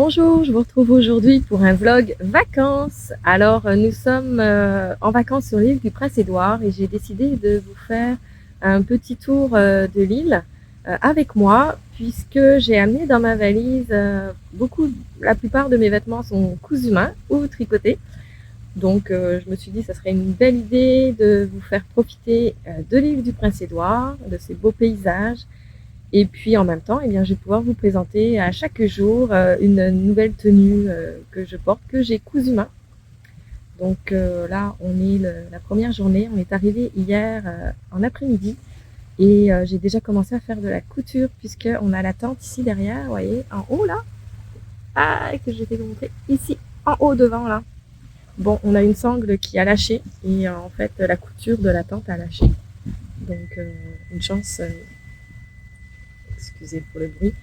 Bonjour, je vous retrouve aujourd'hui pour un vlog vacances. Alors, nous sommes en vacances sur l'île du Prince-Édouard et j'ai décidé de vous faire un petit tour de l'île avec moi puisque j'ai amené dans ma valise la plupart de mes vêtements sont cousus main ou tricotés. Donc, je me suis dit que ça serait une belle idée de vous faire profiter de l'île du Prince-Édouard, de ses beaux paysages. Et puis en même temps, eh bien, je vais pouvoir vous présenter à chaque jour une nouvelle tenue que je porte, que j'ai cousue main. Donc là, on est la première journée. On est arrivé hier en après-midi et j'ai déjà commencé à faire de la couture puisqu'on a la tente ici derrière, vous voyez, en haut là. Ah, que je vais vous montrer ici, en haut devant là. Bon, on a une sangle qui a lâché et en fait, la couture de la tente a lâché. Donc une chance, excusez pour le bruit.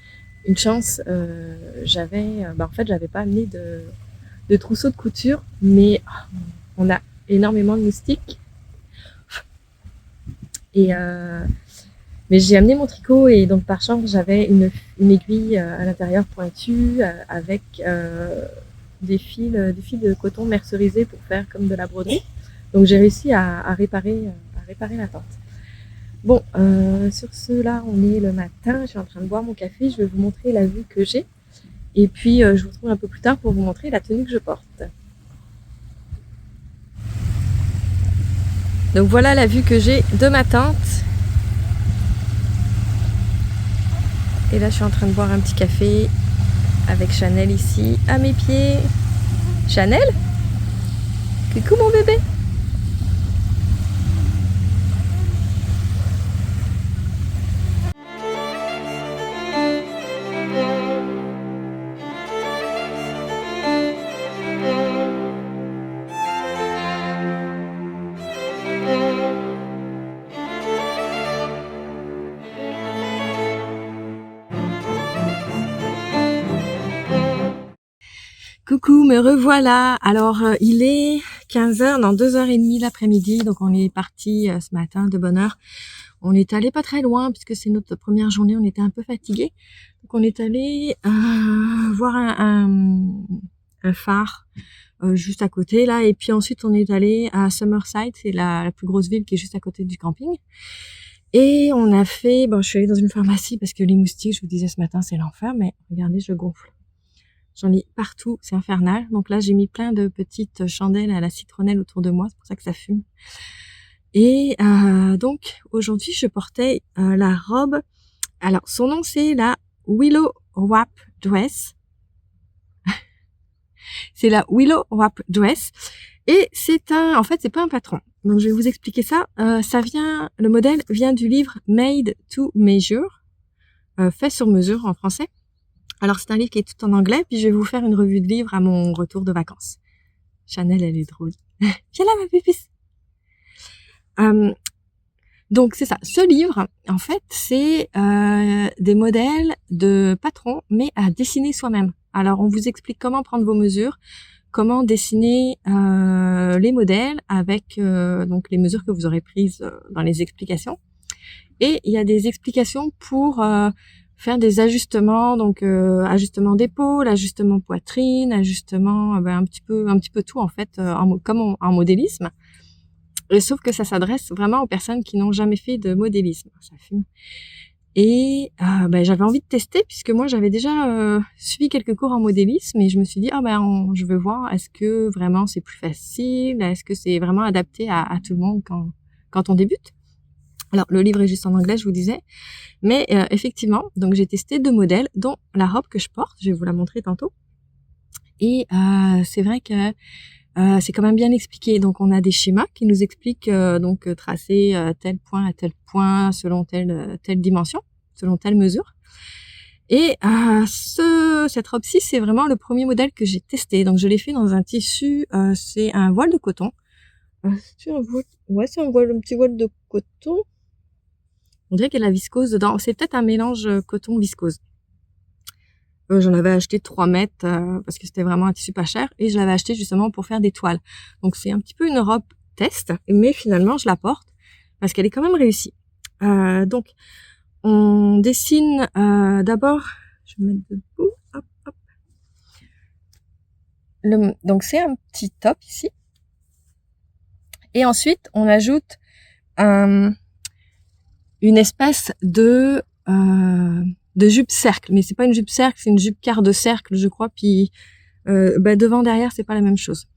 Une chance, en fait, j'avais pas amené de trousseau de couture, mais on a énormément de moustiques. Et mais j'ai amené mon tricot et donc par chance j'avais une aiguille à l'intérieur pointue avec des fils de coton mercerisés pour faire comme de la broderie. Donc j'ai réussi à réparer la tente. Bon, sur ce là, on est le matin, je suis en train de boire mon café, je vais vous montrer la vue que j'ai. Et puis, je vous retrouve un peu plus tard pour vous montrer la tenue que je porte. Donc voilà la vue que j'ai de ma tente. Et là, je suis en train de boire un petit café avec Chanel ici, à mes pieds. Chanel? Coucou mon bébé! Coucou, me revoilà. Alors, il est 15h, dans 2h30 l'après-midi, donc on est parti ce matin de bonne heure. On est allé pas très loin puisque c'est notre première journée, on était un peu fatigués. Donc on est allé voir un phare juste à côté là, et puis ensuite on est allé à Summerside, c'est la plus grosse ville qui est juste à côté du camping. Et on a fait, bon, je suis allée dans une pharmacie parce que les moustiques, je vous disais ce matin, c'est l'enfer, mais regardez, je gonfle. J'en ai partout, c'est infernal. Donc là, j'ai mis plein de petites chandelles à la citronnelle autour de moi, c'est pour ça que ça fume. Et donc, aujourd'hui, je portais la robe. Alors, son nom, c'est la Willow Wrap Dress. C'est la Willow Wrap Dress. Et en fait, c'est pas un patron. Donc, je vais vous expliquer ça. Le modèle vient du livre Made to Measure, fait sur mesure en français. Alors, c'est un livre qui est tout en anglais, puis je vais vous faire une revue de livre à mon retour de vacances. Chanel, elle est drôle. Viens là, ma pépisse. Donc, c'est ça. Ce livre, en fait, c'est des modèles de patrons, mais à dessiner soi-même. Alors, on vous explique comment prendre vos mesures, comment dessiner les modèles avec donc les mesures que vous aurez prises dans les explications. Et il y a des explications pour faire des ajustements, donc ajustement d'épaule, ajustement poitrine, ajustement un petit peu tout en fait, comme en modélisme. Et sauf que ça s'adresse vraiment aux personnes qui n'ont jamais fait de modélisme. Ça fume. Et j'avais envie de tester puisque moi j'avais déjà suivi quelques cours en modélisme et je me suis dit je veux voir, est-ce que vraiment c'est plus facile, est-ce que c'est vraiment adapté à tout le monde quand on débute. Alors, le livre est juste en anglais, je vous disais. Mais effectivement, donc j'ai testé 2 modèles, dont la robe que je porte. Je vais vous la montrer tantôt. Et c'est vrai que c'est quand même bien expliqué. Donc, on a des schémas qui nous expliquent tracer tel point à tel point selon telle dimension, selon telle mesure. Et cette robe-ci, c'est vraiment le premier modèle que j'ai testé. Donc, je l'ai fait dans un tissu, c'est un voile de coton. C'est un voile, ouais, c'est un petit voile de coton. On dirait qu'il y a de la viscose dedans. C'est peut-être un mélange coton-viscose. J'en avais acheté 3 mètres parce que c'était vraiment un tissu pas cher. Et je l'avais acheté justement pour faire des toiles. Donc c'est un petit peu une robe test. Mais finalement, je la porte parce qu'elle est quand même réussie. Donc, on dessine d'abord... Je vais me mettre debout. Hop, hop. donc c'est un petit top ici. Et ensuite, on ajoute une espèce de jupe cercle. Mais c'est pas une jupe cercle, c'est une jupe quart de cercle, je crois. Puis devant, derrière, c'est pas la même chose.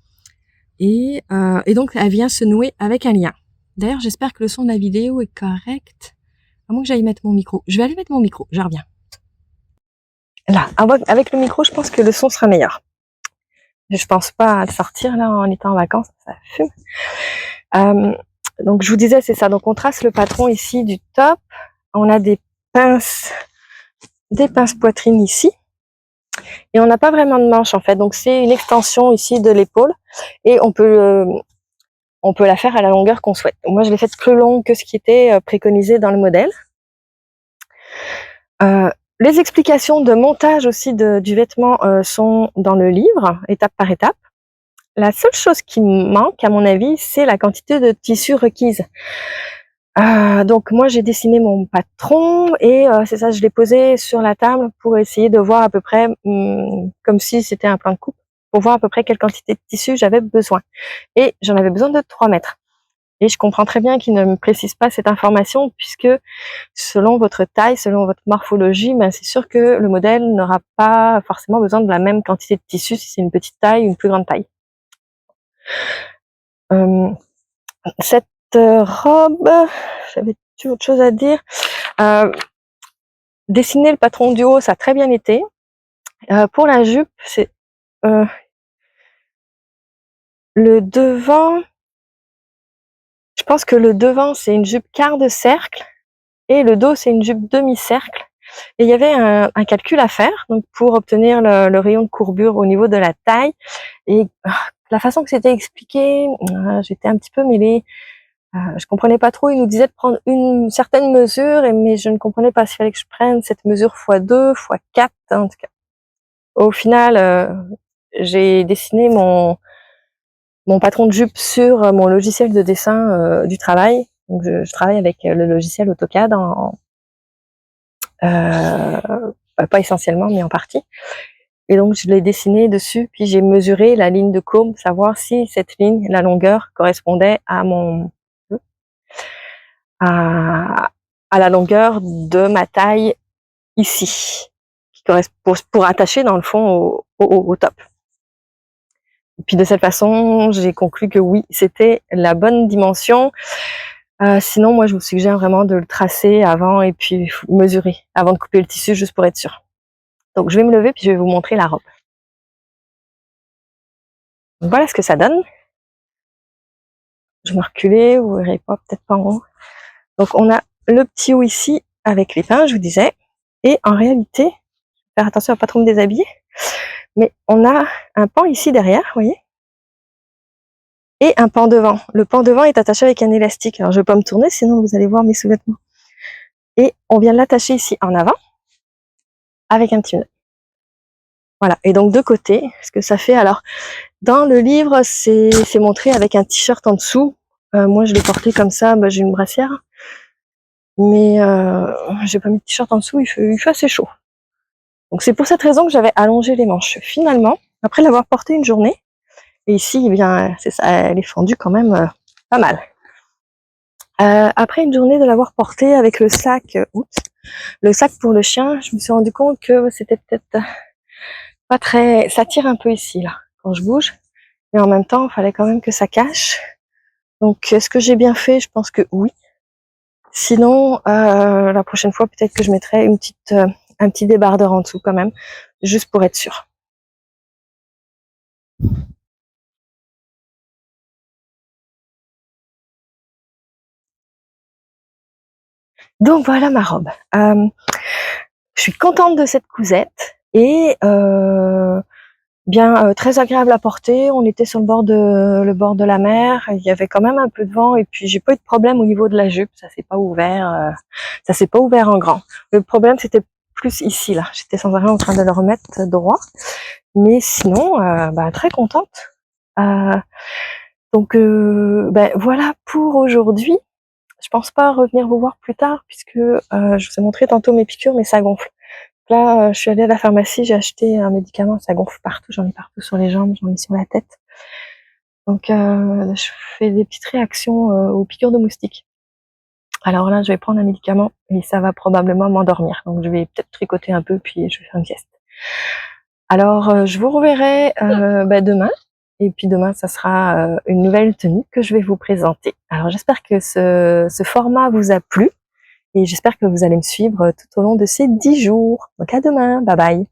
Et donc, elle vient se nouer avec un lien. D'ailleurs, j'espère que le son de la vidéo est correct. À moins que j'aille mettre mon micro. Je vais aller mettre mon micro, je reviens. Là, avec le micro, je pense que le son sera meilleur. Je pense pas à le sortir là en étant en vacances, ça fume. Donc je vous disais, c'est ça. Donc on trace le patron ici du top. On a des pinces poitrine ici. Et on n'a pas vraiment de manche en fait. Donc c'est une extension ici de l'épaule. Et on peut la faire à la longueur qu'on souhaite. Moi je l'ai faite plus longue que ce qui était préconisé dans le modèle. Les explications de montage aussi du vêtement sont dans le livre, étape par étape. La seule chose qui manque, à mon avis, c'est la quantité de tissu requise. Donc moi, j'ai dessiné mon patron et c'est ça, je l'ai posé sur la table pour essayer de voir à peu près, comme si c'était un plan de coupe, pour voir à peu près quelle quantité de tissu j'avais besoin. Et j'en avais besoin de 3 mètres. Et je comprends très bien qu'il ne me précise pas cette information puisque selon votre taille, selon votre morphologie, c'est sûr que le modèle n'aura pas forcément besoin de la même quantité de tissu si c'est une petite taille ou une plus grande taille. Cette robe, j'avais-tu autre chose à dire? Dessiner le patron du haut, ça a très bien été. Pour la jupe, c'est le devant. Je pense que le devant, c'est une jupe quart de cercle et le dos, c'est une jupe demi-cercle. Et il y avait un calcul à faire donc pour obtenir le rayon de courbure au niveau de la taille. Et la façon que c'était expliqué, j'étais un petit peu mêlée. Je comprenais pas trop. Il nous disait de prendre une certaine mesure, mais je ne comprenais pas s'il fallait que je prenne cette mesure x2, x4. En tout cas, au final, j'ai dessiné mon patron de jupe sur mon logiciel de dessin du travail. Donc je travaille avec le logiciel AutoCAD pas essentiellement, mais en partie. Et donc je l'ai dessiné dessus, puis j'ai mesuré la ligne de courbe, savoir si cette ligne, la longueur, correspondait à la longueur de ma taille ici, qui correspond pour attacher dans le fond au top. Et puis de cette façon, j'ai conclu que oui, c'était la bonne dimension. Sinon, moi, je vous suggère vraiment de le tracer avant et puis mesurer avant de couper le tissu, juste pour être sûr. Donc, je vais me lever puis je vais vous montrer la robe. Donc, voilà ce que ça donne. Je vais me reculer, vous verrez pas, peut-être pas en haut. Donc, on a le petit haut ici avec les pins, je vous disais. Et en réalité, faire attention à pas trop me déshabiller, mais on a un pan ici derrière, vous voyez, et un pan devant. Le pan devant est attaché avec un élastique. Alors, je vais pas me tourner, sinon vous allez voir mes sous-vêtements. Et on vient l'attacher ici en avant avec un petit nœud. Voilà. Et donc, de côté, ce que ça fait, alors, dans le livre, c'est montré avec un t-shirt en dessous. Moi, je l'ai porté comme ça, j'ai une brassière. Mais j'ai pas mis de t-shirt en dessous, il fait assez chaud. Donc c'est pour cette raison que j'avais allongé les manches. Finalement, après l'avoir porté une journée, et ici, eh bien, c'est ça, elle est fendue quand même pas mal. Après une journée de l'avoir porté avec le sac pour le chien, je me suis rendu compte que c'était peut-être pas très... Ça tire un peu ici, là, quand je bouge. Mais en même temps, il fallait quand même que ça cache. Donc, est-ce que j'ai bien fait? Je pense que oui. Sinon, la prochaine fois, peut-être que je mettrai un petit débardeur en dessous quand même, juste pour être sûr. Donc voilà ma robe. Je suis contente de cette cousette et très agréable à porter. On était sur le bord de la mer. Il y avait quand même un peu de vent et puis j'ai pas eu de problème au niveau de la jupe. Ça s'est pas ouvert en grand. Le problème c'était plus ici là. J'étais sans arrêt en train de le remettre droit. Mais sinon, très contente. Donc voilà pour aujourd'hui. Je pense pas revenir vous voir plus tard puisque je vous ai montré tantôt mes piqûres, mais ça gonfle. là, je suis allée à la pharmacie, j'ai acheté un médicament, ça gonfle partout, j'en ai partout sur les jambes, j'en ai sur la tête. Donc je fais des petites réactions aux piqûres de moustiques. Alors là, je vais prendre un médicament et ça va probablement m'endormir. Donc je vais peut-être tricoter un peu, puis je vais faire une sieste. Alors je vous reverrai demain. Et puis demain, ça sera une nouvelle tenue que je vais vous présenter. Alors j'espère que ce format vous a plu et j'espère que vous allez me suivre tout au long de ces 10 jours. Donc à demain, bye bye.